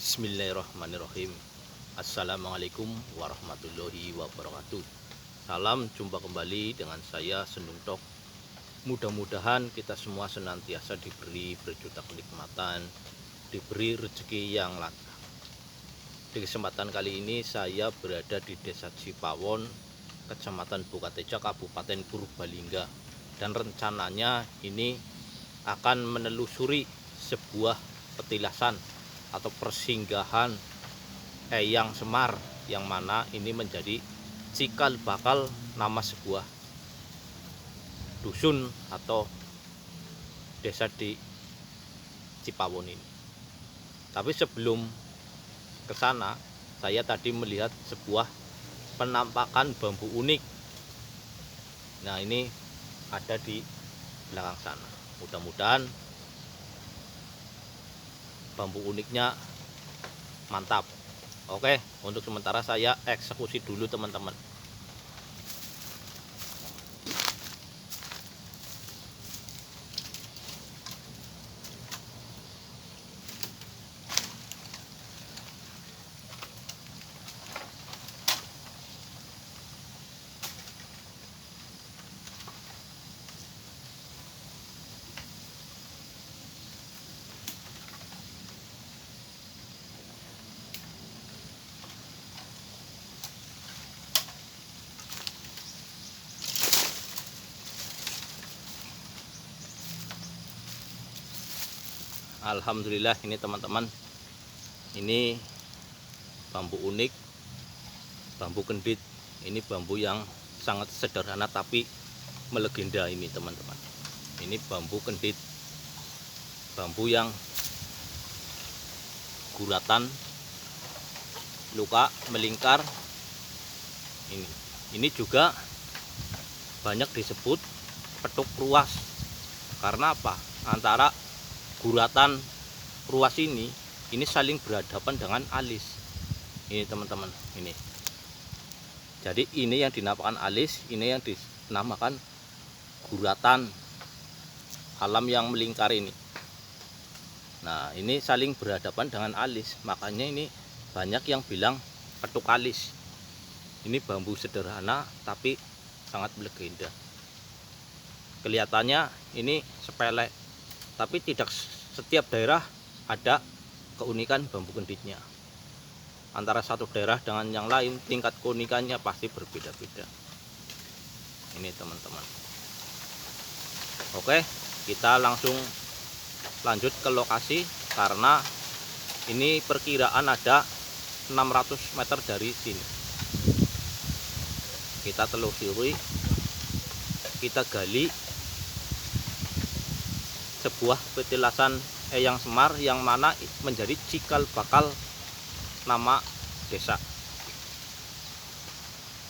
Bismillahirrahmanirrahim. Assalamualaikum warahmatullahi wabarakatuh. Salam jumpa kembali dengan saya Sendung Tok. Mudah-mudahan kita semua senantiasa diberi berjuta kenikmatan, diberi rezeki yang lancar. Di kesempatan kali ini saya berada di Desa Cipawon, Kecamatan Bukateja, Kabupaten Purbalingga. Dan rencananya ini akan menelusuri sebuah petilasan atau persinggahan Eyang Semar, yang mana ini menjadi cikal bakal nama sebuah dusun atau desa di Cipawon ini. Tapi sebelum ke sana, saya tadi melihat sebuah penampakan bambu unik. Nah, ini ada di belakang sana. Mudah-mudahan bambu uniknya mantap. Oke, untuk sementara saya eksekusi dulu teman-teman. Alhamdulillah, ini teman-teman, ini bambu unik, bambu kendit. Ini bambu yang sangat sederhana tapi melegenda ini teman-teman. Ini bambu kendit, bambu yang guratan, luka, melingkar. Ini juga banyak disebut petuk ruas. Karena apa? Antara guratan ruas ini saling berhadapan dengan alis. Ini teman-teman, ini. Jadi ini yang dinamakan alis, ini yang dinamakan guratan alam yang melingkar ini. Nah, ini saling berhadapan dengan alis, makanya ini banyak yang bilang petuk alis. Ini bambu sederhana tapi sangat melegenda. Kelihatannya ini sepele, tapi tidak setiap daerah ada keunikan bambu kenditnya. Antara satu daerah dengan yang lain tingkat keunikannya pasti berbeda-beda. Ini teman-teman. Oke, kita langsung lanjut ke lokasi karena ini perkiraan ada 600 meter dari sini. Kita telusuri, kita gali sebuah petilasan Eyang Semar yang mana menjadi cikal bakal nama desa.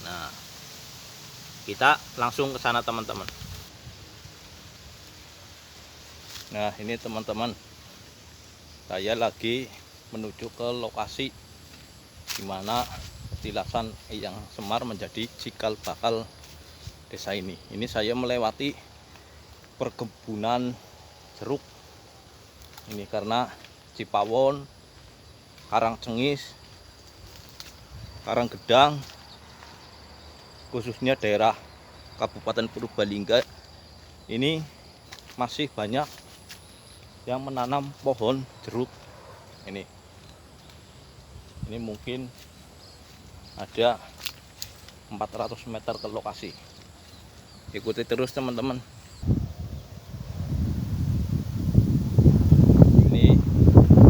Nah, kita langsung ke sana teman-teman. Nah, ini teman-teman, saya lagi menuju ke lokasi di mana petilasan Eyang Semar menjadi cikal bakal desa ini. Ini saya melewati perkebunan jeruk ini karena Cipawon, Karangcengis, Karanggedang, khususnya daerah Kabupaten Purbalingga ini masih banyak yang menanam pohon jeruk. Ini mungkin ada 400 meter ke lokasi. Ikuti terus teman-teman.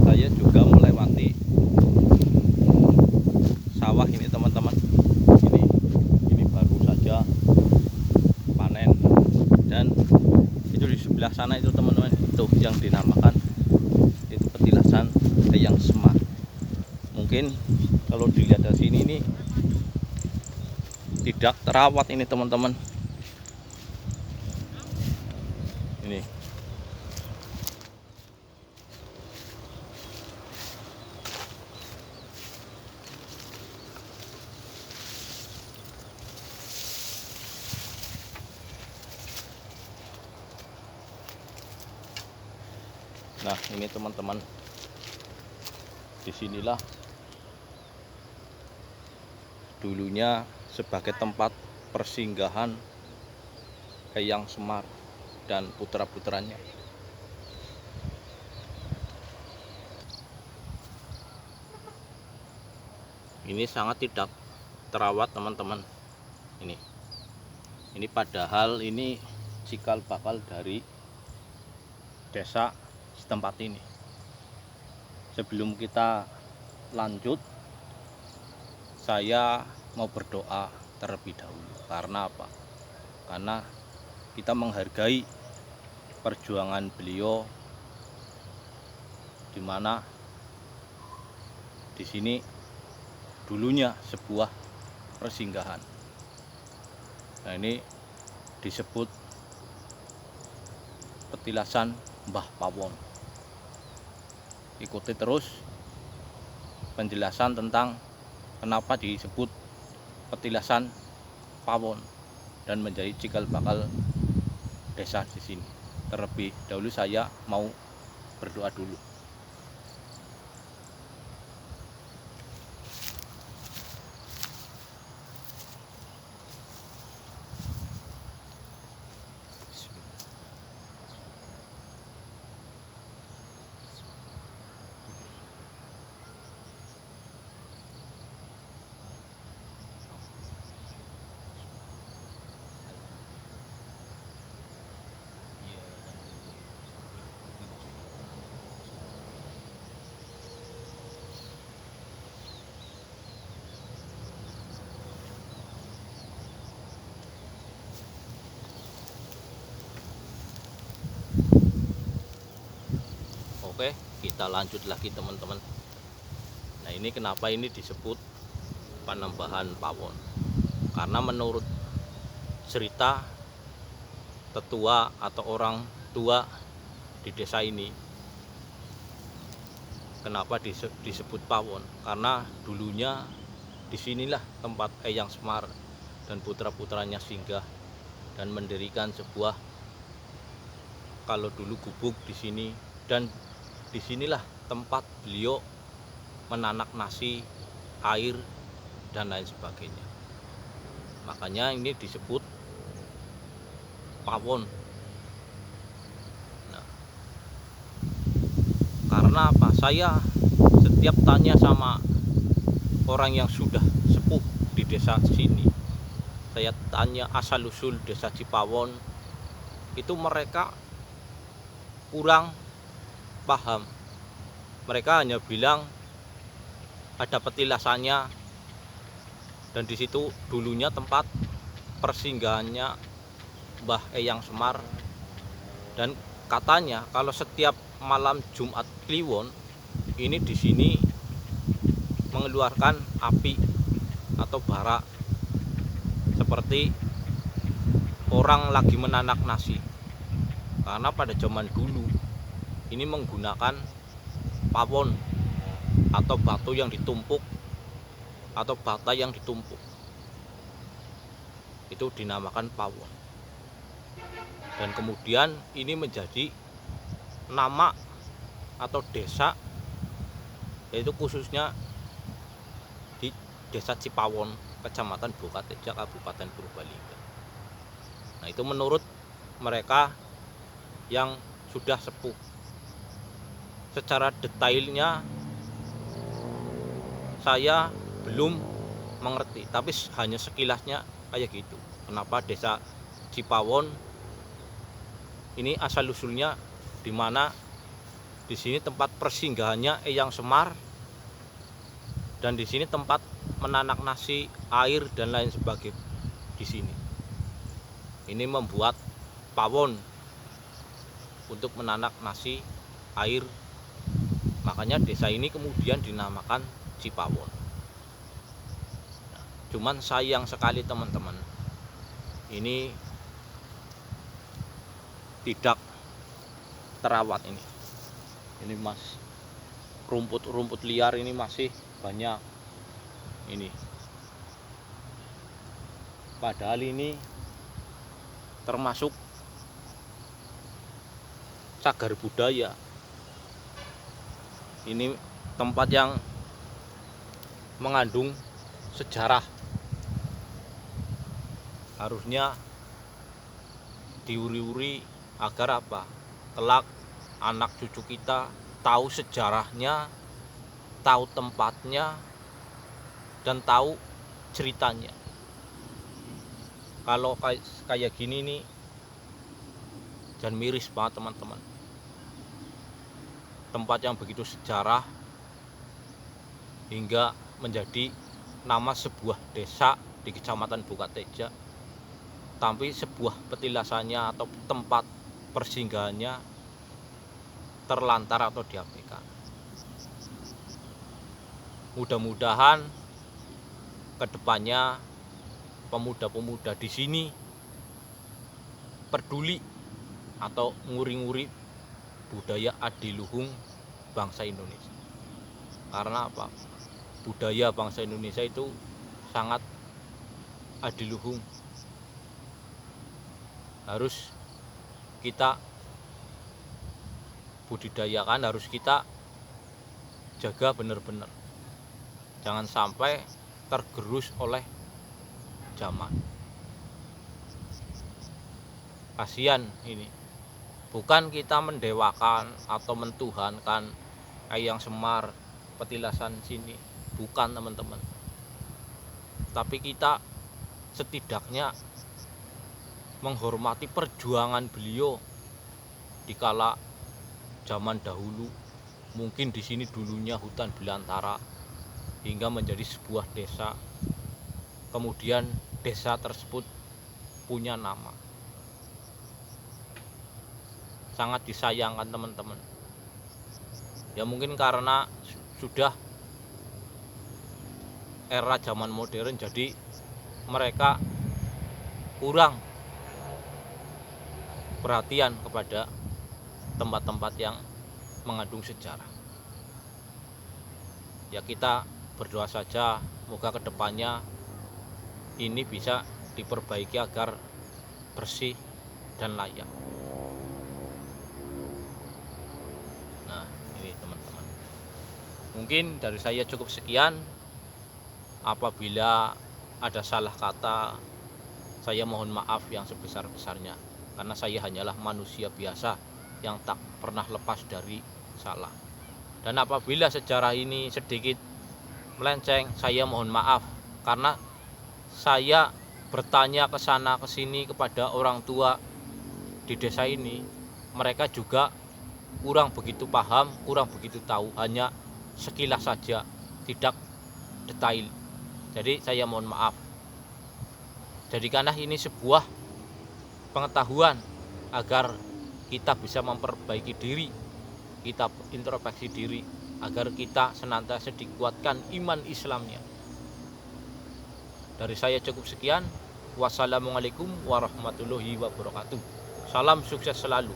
Saya juga melewati sawah ini teman-teman. Ini baru saja panen, dan itu di sebelah sana itu teman-teman, itu yang dinamakan itu petilasan Eyang Semar. Mungkin kalau dilihat dari sini ini tidak terawat ini teman-teman. Ini nah, ini teman-teman, disinilah dulunya sebagai tempat persinggahan Eyang Semar dan putra-putranya. Ini sangat tidak terawat teman-teman. Ini padahal ini cikal bakal dari desa setempat ini. Sebelum kita lanjut, saya mau berdoa terlebih dahulu. Karena apa? Karena kita menghargai perjuangan beliau, di mana di sini dulunya sebuah persinggahan. Nah, ini disebut petilasan Mbah Pawon. Ikuti terus penjelasan tentang kenapa disebut petilasan Pawon dan menjadi cikal bakal desa di sini. Terlebih dahulu saya mau berdoa dulu. Oke, kita lanjut lagi teman-teman. Nah, ini kenapa ini disebut Panembahan Pawon? Karena menurut cerita tetua atau orang tua di desa ini, kenapa disebut Pawon? Karena dulunya disinilah tempat Eyang Semar dan putra-putranya singgah dan mendirikan sebuah, kalau dulu gubuk di sini, dan disinilah tempat beliau menanak nasi, air, dan lain sebagainya. Makanya ini disebut Pawon. Nah, karena apa? Saya setiap tanya sama orang yang sudah sepuh di desa sini, saya tanya asal usul desa Cipawon, itu mereka kurang paham. Mereka hanya bilang ada petilasannya, dan di situ dulunya tempat persinggahannya Mbah Eyang Semar, dan katanya kalau setiap malam Jumat Kliwon ini di sini mengeluarkan api atau bara seperti orang lagi menanak nasi. Karena pada zaman dulu ini menggunakan pawon atau batu yang ditumpuk atau bata yang ditumpuk, itu dinamakan pawon. Dan kemudian ini menjadi nama atau desa, yaitu khususnya di desa Cipawon, kecamatan Bokateja, Kabupaten Purbalingga. Nah, itu menurut mereka yang sudah sepuh. Secara detailnya saya belum mengerti, tapi hanya sekilasnya kayak gitu. Kenapa desa Cipawon ini asal usulnya, di mana di sini tempat persinggahannya Eyang Semar, dan di sini tempat menanak nasi, air, dan lain sebagainya di sini. Ini membuat pawon untuk menanak nasi, air. Makanya desa ini kemudian dinamakan Cipawon. Nah, cuman sayang sekali teman-teman, ini tidak terawat ini. Ini mas, rumput-rumput liar ini masih banyak ini. Padahal ini termasuk cagar budaya. Ini tempat yang mengandung sejarah. Harusnya diuri-uri agar apa? Kelak anak cucu kita tahu sejarahnya, tahu tempatnya, dan tahu ceritanya. Kalau kayak gini nih, jangan miris banget teman-teman. Tempat yang begitu sejarah hingga menjadi nama sebuah desa di Kecamatan Bukateja, tapi sebuah petilasannya atau tempat persinggahannya terlantar atau diabaikan. Mudah-mudahan kedepannya pemuda-pemuda di sini peduli atau nguri-nguri budaya adiluhung bangsa Indonesia. Karena apa? Budaya bangsa Indonesia itu sangat adiluhung. Harus kita budidayakan, harus kita jaga benar-benar. Jangan sampai tergerus oleh zaman. Kasihan ini. Bukan kita mendewakan atau mentuhankan Eyang Semar, petilasan sini. Bukan teman-teman. Tapi kita setidaknya menghormati perjuangan beliau di kala zaman dahulu. Mungkin di sini dulunya hutan belantara hingga menjadi sebuah desa. Kemudian desa tersebut punya nama. Sangat disayangkan teman-teman. Ya mungkin karena sudah era zaman modern, jadi mereka kurang perhatian kepada tempat-tempat yang mengandung sejarah. Ya kita berdoa saja semoga kedepannya ini bisa diperbaiki agar bersih dan layak. Nah ini teman-teman, mungkin dari saya cukup sekian. Apabila ada salah kata, saya mohon maaf yang sebesar-besarnya, karena saya hanyalah manusia biasa yang tak pernah lepas dari salah. Dan apabila sejarah ini sedikit melenceng, saya mohon maaf, karena saya bertanya ke sana ke sini kepada orang tua di desa ini, mereka juga kurang begitu paham, kurang begitu tahu, hanya sekilas saja, tidak detail. Jadi saya mohon maaf. Jadikanlah ini sebuah pengetahuan agar kita bisa memperbaiki diri, kita introspeksi diri, agar kita senantiasa dikuatkan iman Islamnya. Dari saya cukup sekian. Wassalamualaikum warahmatullahi wabarakatuh. Salam sukses selalu.